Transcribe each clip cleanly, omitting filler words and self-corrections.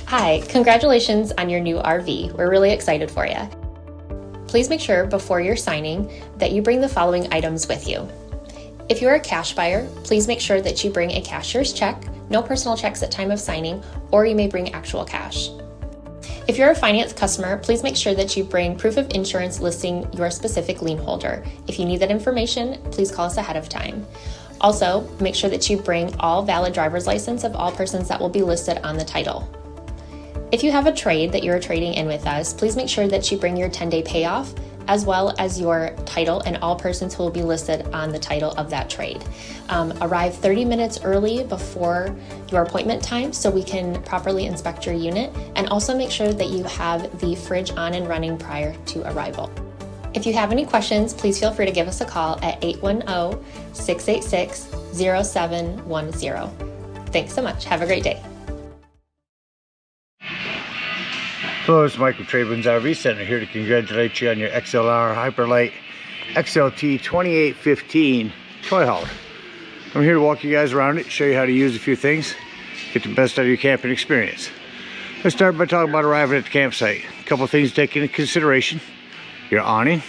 Hi, congratulations on your new RV. We're really excited for you. Please make sure before you're signing that you bring the following items with you. If you're a cash buyer, please make sure that you bring a cashier's check, no personal checks at time of signing, or you may bring actual cash. If you're a finance customer, please make sure that you bring proof of insurance listing your specific lien holder. If you need that information, please call us ahead of time. Also, make sure that you bring all valid driver's license of all persons that will be listed on the title. If you have a trade that you're trading in with us, please make sure that you bring your 10-day payoff as well as your title and all persons who will be listed on the title of that trade. Arrive 30 minutes early before your appointment time so we can properly inspect your unit, and also make sure that you have the fridge on and running prior to arrival. If you have any questions, please feel free to give us a call at 810-686-0710. Thanks so much. Have a great day. Hello, it's Mike with TradeWinds RV Center here to congratulate you on your XLR Hyperlite XLT2815 toy hauler. I'm here to walk you guys around it, show you how to use a few things, get the best out of your camping experience. Let's start by talking about arriving at the campsite. A couple things to take into consideration: your awning,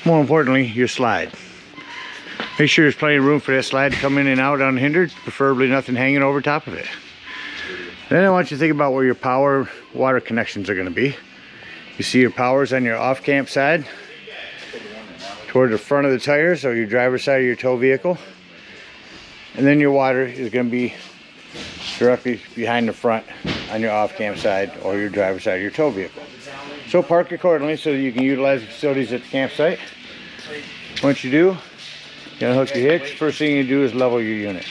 more importantly, your slide. Make sure there's plenty of room for that slide to come in and out unhindered, preferably nothing hanging over top of it. Then I want you to think about where your power water connections are going to be. You see your power's on your off-camp side, toward the front of the tires or your driver's side of your tow vehicle. And then your water is going to be directly behind the front on your off-camp side or your driver's side of your tow vehicle. So park accordingly so that you can utilize the facilities at the campsite. Once you do, you're going to hook your hitch. First thing you do is level your unit.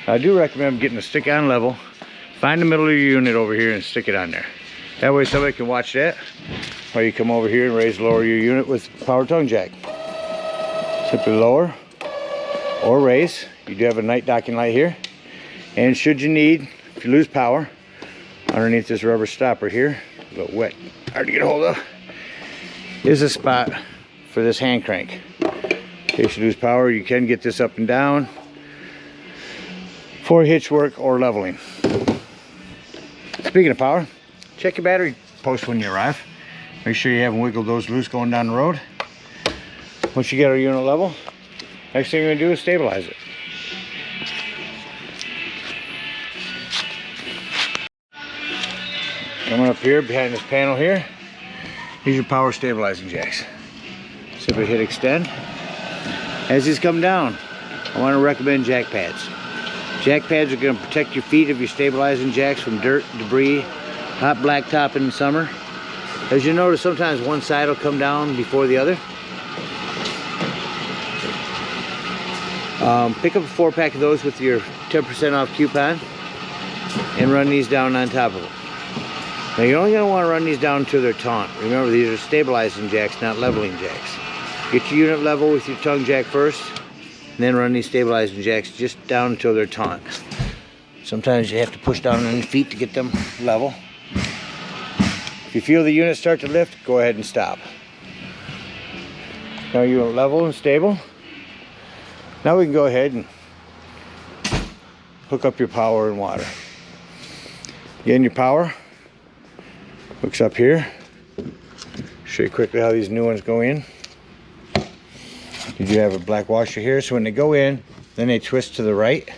I do recommend getting a stick-on level. Find the middle of your unit over here and stick it on there. That way somebody can watch that while you come over here and lower your unit with power tongue jack. Simply lower or raise. You do have a night docking light here. And should you need, if you lose power, underneath this rubber stopper here, a little wet, hard to get a hold of, is a spot for this hand crank. In case you lose power, you can get this up and down for hitch work or leveling. Speaking of power, check your battery post when you arrive. Make sure you haven't wiggled those loose going down the road. Once you get our unit level, next thing you're going to do is stabilize it. Coming up here behind this panel here, here's your power stabilizing jacks. Simply hit extend. As these come down, I want to recommend jack pads. Jack pads are going to protect your feet of your stabilizing jacks from dirt, debris, hot blacktop in the summer. As you notice, sometimes one side will come down before the other. Pick up a 4-pack of those with your 10% off coupon and run these down on top of them. Now you're only going to want to run these down until they're taut. Remember, these are stabilizing jacks, not leveling jacks. Get your unit level with your tongue jack first, and then run these stabilizing jacks just down until they're taut. Sometimes you have to push down on your feet to get them level. If you feel the unit start to lift, go ahead and stop. Now you're level and stable. Now we can go ahead and hook up your power and water. Again, your power hooks up here. Show you quickly how these new ones go in. You do have a black washer here, so when they go in, then they twist to the right,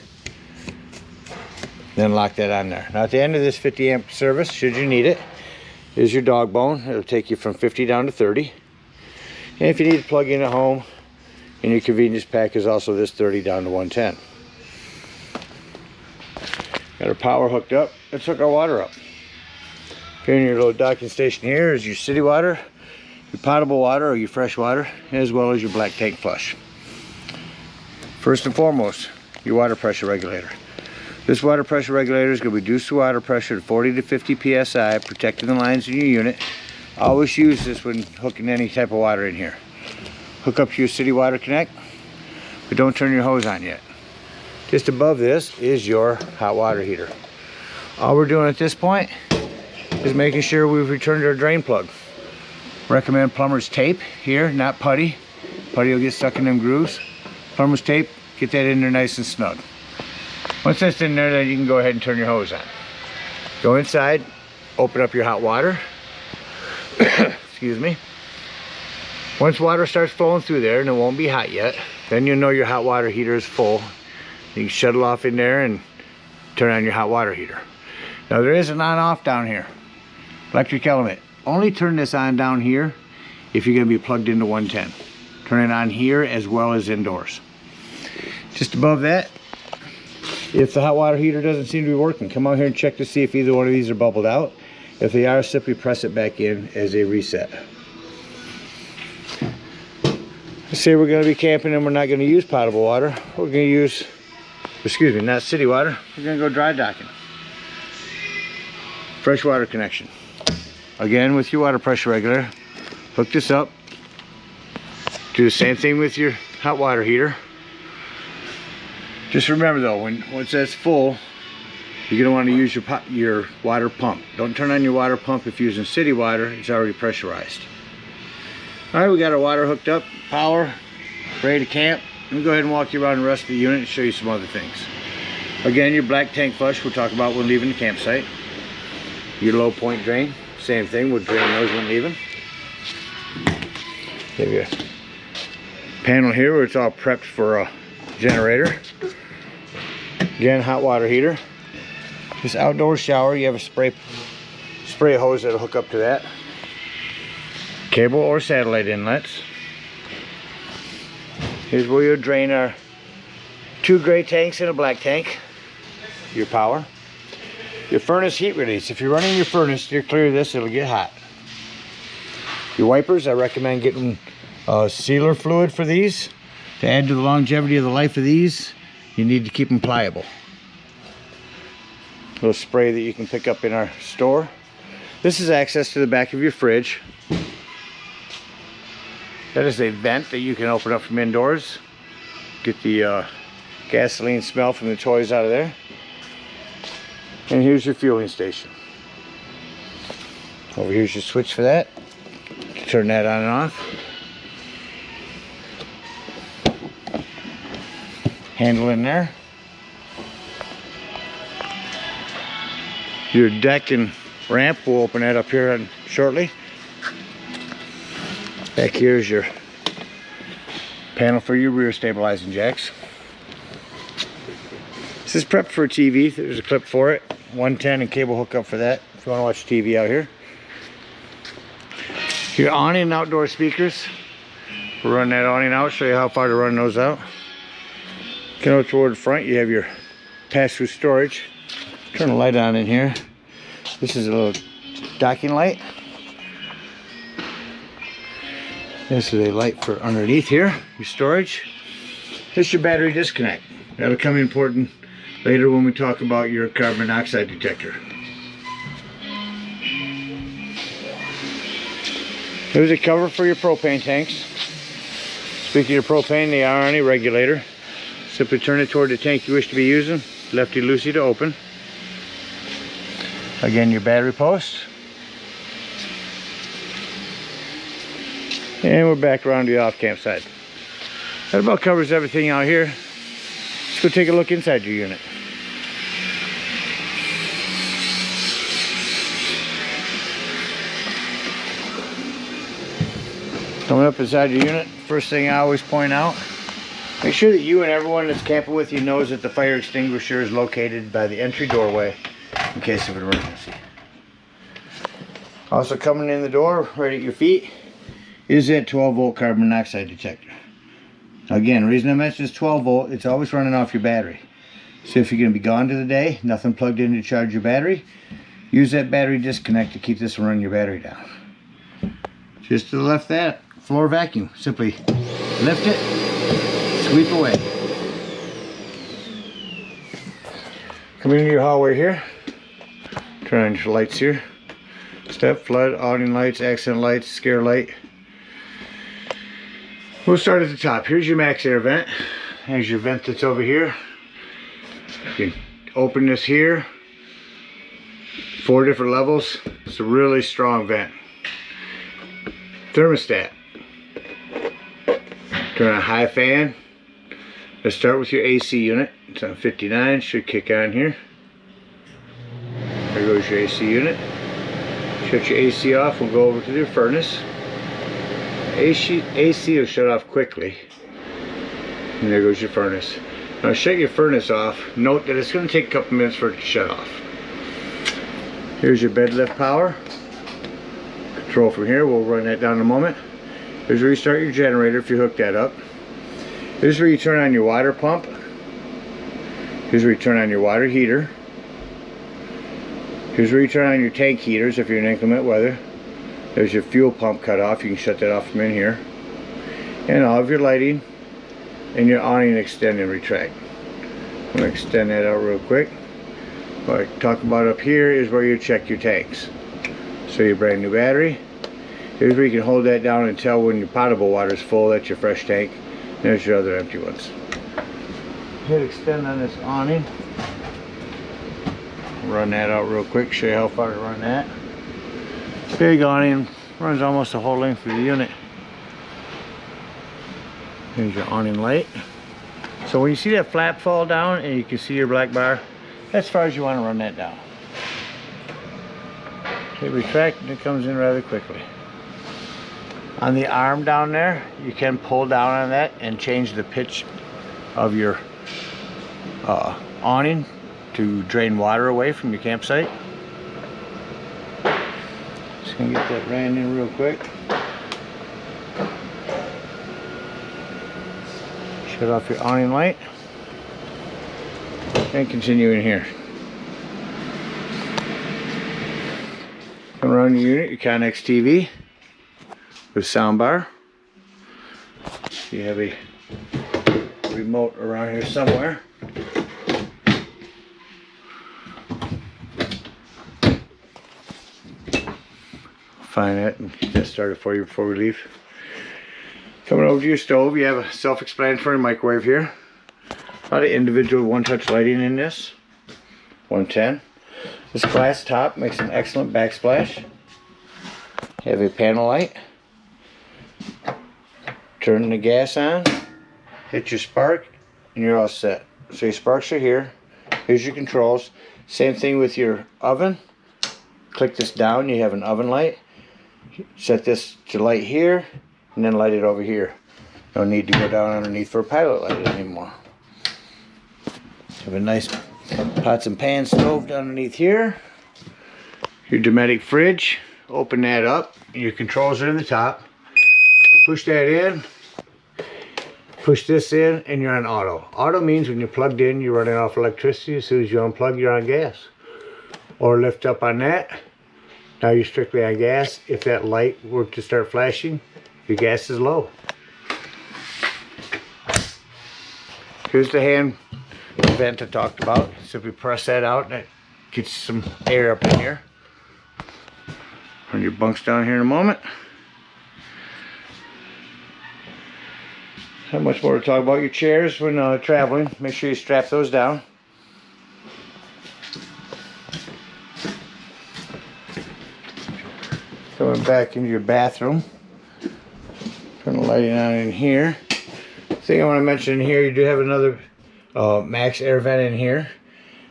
then lock that on there. Now at the end of this 50 amp service, should you need it, is your dog bone. It'll take you from 50 down to 30. And if you need to plug in at home, in your convenience pack is also this 30 down to 110. Got our power hooked up. Let's hook our water up. Here in your little docking station here is your city water, your potable water or your fresh water, as well as your black tank flush. First and foremost, your water pressure regulator. This water pressure regulator is going to reduce the water pressure to 40 to 50 psi, protecting the lines in your unit. Always use this when hooking any type of water in here. Hook up to your city water connect, but don't turn your hose on yet. Just above this is your hot water heater. All we're doing at this point is making sure we've returned our drain plug. Recommend plumber's tape here, not putty. Putty will get stuck in them grooves. Plumber's tape, get that in there nice and snug. Once that's in there, then you can go ahead and turn your hose on. Go inside, open up your hot water. Excuse me. Once water starts flowing through there, and it won't be hot yet, then you'll know your hot water heater is full. You can shut it off in there and turn on your hot water heater. Now there is an on-off down here. Electric element. Only turn this on down here if you're going to be plugged into 110. Turn it on here as well as indoors. Just above that, if the hot water heater doesn't seem to be working, come out here and check to see if either one of these are bubbled out. If they are, simply press it back in as a reset. Let's say we're going to be camping and we're not going to use potable water. We're going to use, excuse me, not city water. We're going to go dry docking. Freshwater connection. Again, with your water pressure regulator, hook this up. Do the same thing with your hot water heater. Just remember though, once that's full, you're going to want to use your water pump. Don't turn on your water pump if you're using city water. It's already pressurized. All right, we got our water hooked up, power, ready to camp. Let me go ahead and walk you around the rest of the unit and show you some other things. Again, your black tank flush we'll talk about when leaving the campsite. Your low point drain, same thing, we'll drain those when leaving. Have your panel here where it's all prepped for a generator. Again, hot water heater. This outdoor shower, you have a spray hose that'll hook up to that. Cable or satellite inlets. Here's where you'll drain our 2 gray tanks and a black tank. Your power. Your furnace heat release. If you're running your furnace, steer clear of this, it'll get hot. Your wipers, I recommend getting sealer fluid for these. To add to the longevity of the life of these, you need to keep them pliable. A little spray that you can pick up in our store. This is access to the back of your fridge. That is a vent that you can open up from indoors. Get the gasoline smell from the toys out of there. And here's your fueling station. Over here's your switch for that. Turn that on and off. Handle in there. Your deck and ramp, we'll open that up here shortly. Back here is your panel for your rear stabilizing jacks. This is prepped for a TV. There's a clip for it. 110 and cable hookup for that if you want to watch TV out here. Your awning and outdoor speakers. We'll run that awning out, show you how far to run those out. Get out toward the front, you have your pass-through storage. Turn the light on in here. This is a little docking light. This is a light for underneath here, your storage. This is your battery disconnect. That'll come important later when we talk about your carbon monoxide detector. Here's a cover for your propane tanks. Speaking of propane, they are on a regulator. Simply turn it toward the tank you wish to be using. Lefty-loosey to open. Again, your battery post. And we're back around to the off campsite. That about covers everything out here. Let's go take a look inside your unit. Coming up inside your unit, first thing I always point out, make sure that you and everyone that's camping with you knows that the fire extinguisher is located by the entry doorway in case of an emergency. Also coming in the door, right at your feet, is that 12-volt carbon monoxide detector. Again, the reason I mentioned it's 12 volt, it's always running off your battery. So if you're going to be gone to the day, nothing plugged in to charge your battery, use that battery disconnect to keep this from running your battery down. Just to the left of that, floor vacuum. Simply lift it, sweep away. Come into your hallway here, turn on your lights here. Step, flood, awning lights, accent lights, scare light. We'll start at the top. Here's your max air vent. There's your vent that's over here. You can open this here. 4 different levels. It's a really strong vent. Thermostat. Turn on high fan. Let's start with your AC unit. It's on 59. Should kick on here. There goes your AC unit. Shut your AC off. We'll go over to the furnace. AC will shut off quickly. And there goes your furnace. Now shut your furnace off. Note that it's going to take a couple minutes for it to shut off. Here's your bed lift power. Control from here. We'll run that down in a moment. Here's where you start your generator if you hook that up. Here's where you turn on your water pump. Here's where you turn on your water heater. Here's where you turn on your tank heaters if you're in inclement weather. There's your fuel pump cut off. You can shut that off from in here. And all of your lighting and your awning extend and retract. I'm going to extend that out real quick. What I talk about up here is where you check your tanks. So your brand new battery. Here's where you can hold that down and tell when your potable water is full. That's your fresh tank. There's your other empty ones. Hit extend on this awning. Run that out real quick. Show you how far to run that. Big awning. Runs almost the whole length of the unit. Here's your awning light. So when you see that flap fall down and you can see your black bar, that's as far as you want to run that down. It retracts and it comes in rather quickly. On the arm down there, you can pull down on that and change the pitch of your awning to drain water away from your campsite. Just gonna get that ran in real quick. Shut off your awning light and continue in here. Come around your unit, your Connex TV with soundbar. You have a remote around here somewhere. Find that and get that started for you before we leave. Coming over to your stove, you have a self-explanatory microwave here. A lot of individual one-touch lighting in this. 110. This glass top makes an excellent backsplash. You have a panel light. Turn the gas on. Hit your spark and you're all set. So your sparks are here. Here's your controls. Same thing with your oven. Click this down, you have an oven light. Set this to light here and then light it over here. No need to go down underneath for a pilot light anymore. Have a nice pots and pans stove underneath here. Your Dometic fridge. Open that up. Your controls are in the top. Push that in. Push this in and you're on auto. Auto means when you're plugged in, you're running off electricity. As soon as you unplug, you're on gas. Or lift up on that. Now you're strictly on gas. If that light were to start flashing, your gas is low. Here's the hand vent I talked about. Simply press that out and that gets some air up in here. Run your bunks down here in a moment. Not much more to talk about. Your chairs when traveling. Make sure you strap those down. Coming back into your bathroom. Turn the lighting on in here. Thing I want to mention in here, you do have another max air vent in here,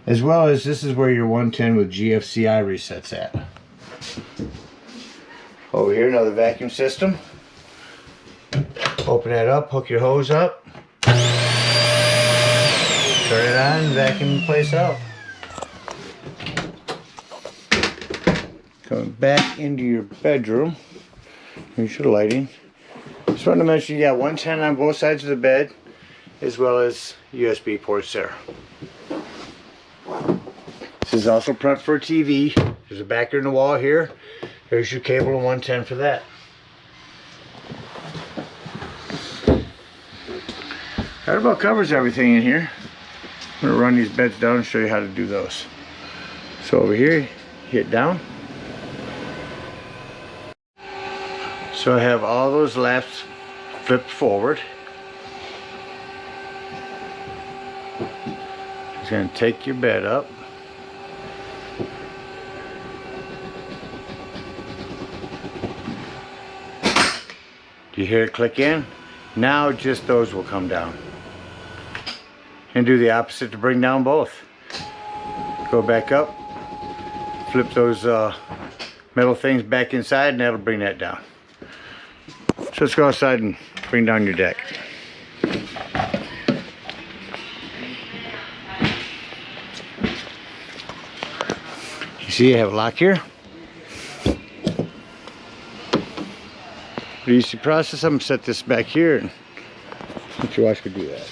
as well as this is where your 110 with GFCI resets at. Over here, another vacuum system. Open that up, hook your hose up, turn it on, vacuum the place out. Coming back into your bedroom. Here's your lighting. Just wanted to mention you got 110 on both sides of the bed, as well as USB ports there. This is also front for a TV. There's a backer in the wall here. There's your cable and 110 for that. That about covers everything in here. I'm going to run these beds down and show you how to do those. So over here, hit down. So I have all those laps flipped forward. Just going to take your bed up. Do you hear it click in? Now just those will come down. And do the opposite to bring down both. Go back up, Flip those metal things back inside and that'll bring that down. So let's go outside and bring down your deck. You see, I have a lock here. For easy process, I'm going to set this back here and let you watch me do that.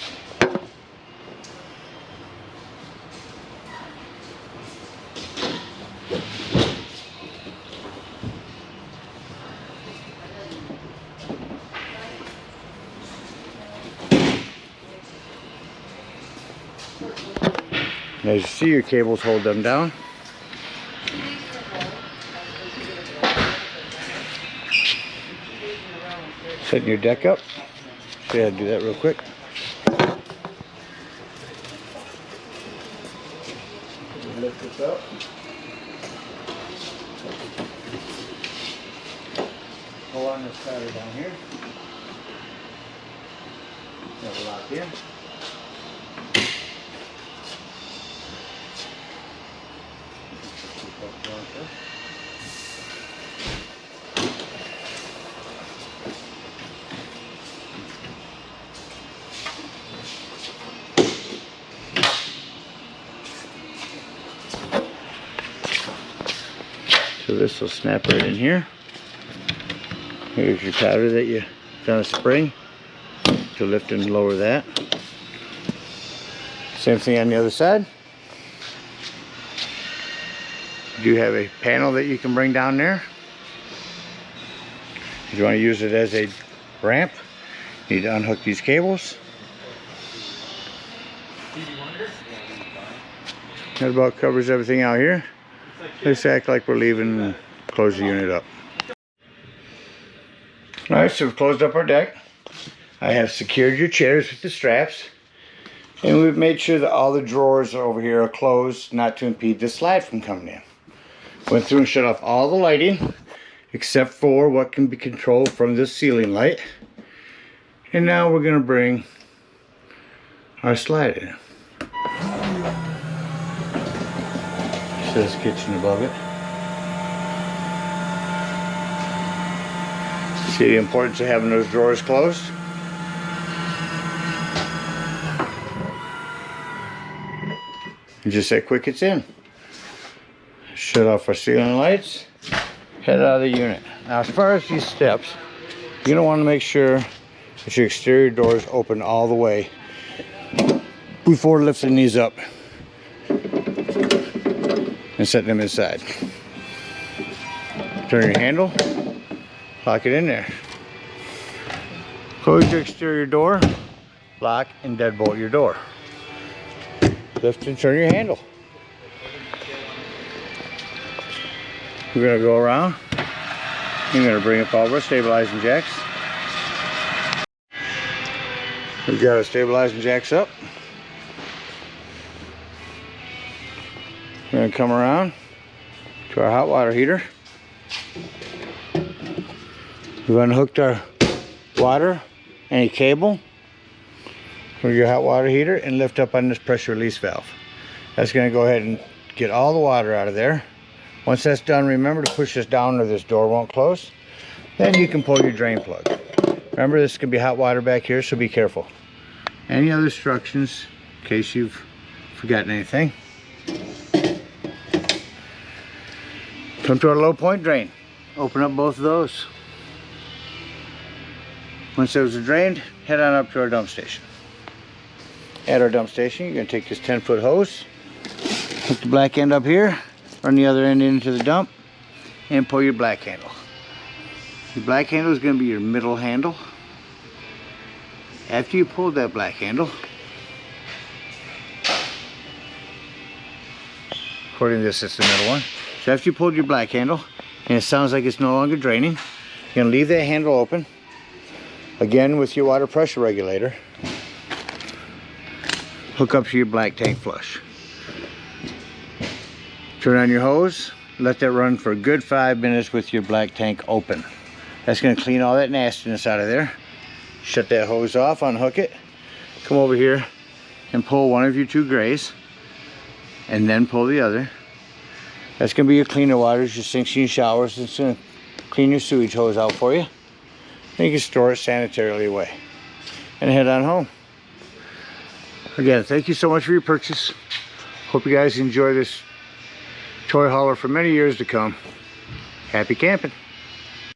And as you see, your cables hold them down. Setting your deck up. Show you how to do that real quick. Lift this up. Pull on this ladder down here. Have a lock in. So this will snap right in here. Here's your powder that you done a spring to lift and lower that. Same thing on the other side. You do have a panel that you can bring down there. If you want to use it as a ramp, you need to unhook these cables. That about covers everything out here. Let's act like we're leaving and close the unit up. Alright, so we've closed up our deck. I have secured your chairs with the straps. And we've made sure that all the drawers over here are closed, not to impede the slide from coming in. Went through and shut off all the lighting, except for what can be controlled from this ceiling light. And now we're going to bring our slide in. Says kitchen above it. See the importance of having those drawers closed? And just that quick it's in. Shut off our ceiling lights. Head out of the unit. Now as far as these steps, you're going to want to make sure that your exterior doors open all the way before lifting these up and set them inside. Turn your handle, lock it in there. Close your exterior door, lock and deadbolt your door. Lift and turn your handle. We're going to go around. You're going to bring up all of our stabilizing jacks. We've got our stabilizing jacks up. We're going to come around to our hot water heater. We've unhooked our water and a cable for your hot water heater and lift up on this pressure release valve. That's going to go ahead and get all the water out of there. Once that's done, remember to push this down or this door won't close. Then you can pull your drain plug. Remember, this could be hot water back here, so be careful. Any other instructions in case you've forgotten anything? Come to our low point drain. Open up both of those. Once those are drained, head on up to our dump station. At our dump station, you're going to take this 10-foot hose, hook the black end up here, run the other end into the dump, and pull your black handle. The black handle is going to be your middle handle. After you pull that black handle, according to this, it's the middle one. So after you pulled your black handle, and it sounds like it's no longer draining, you're going to leave that handle open. Again, with your water pressure regulator, hook up to your black tank flush. Turn on your hose, let that run for a good 5 minutes with your black tank open. That's going to clean all that nastiness out of there. Shut that hose off, unhook it, come over here and pull one of your two grays, and then pull the other. That's going to be your cleaner waters, your sinks and your showers. It's going to clean your sewage hose out for you. And you can store it sanitarily away. And head on home. Again, thank you so much for your purchase. Hope you guys enjoy this toy hauler for many years to come. Happy camping.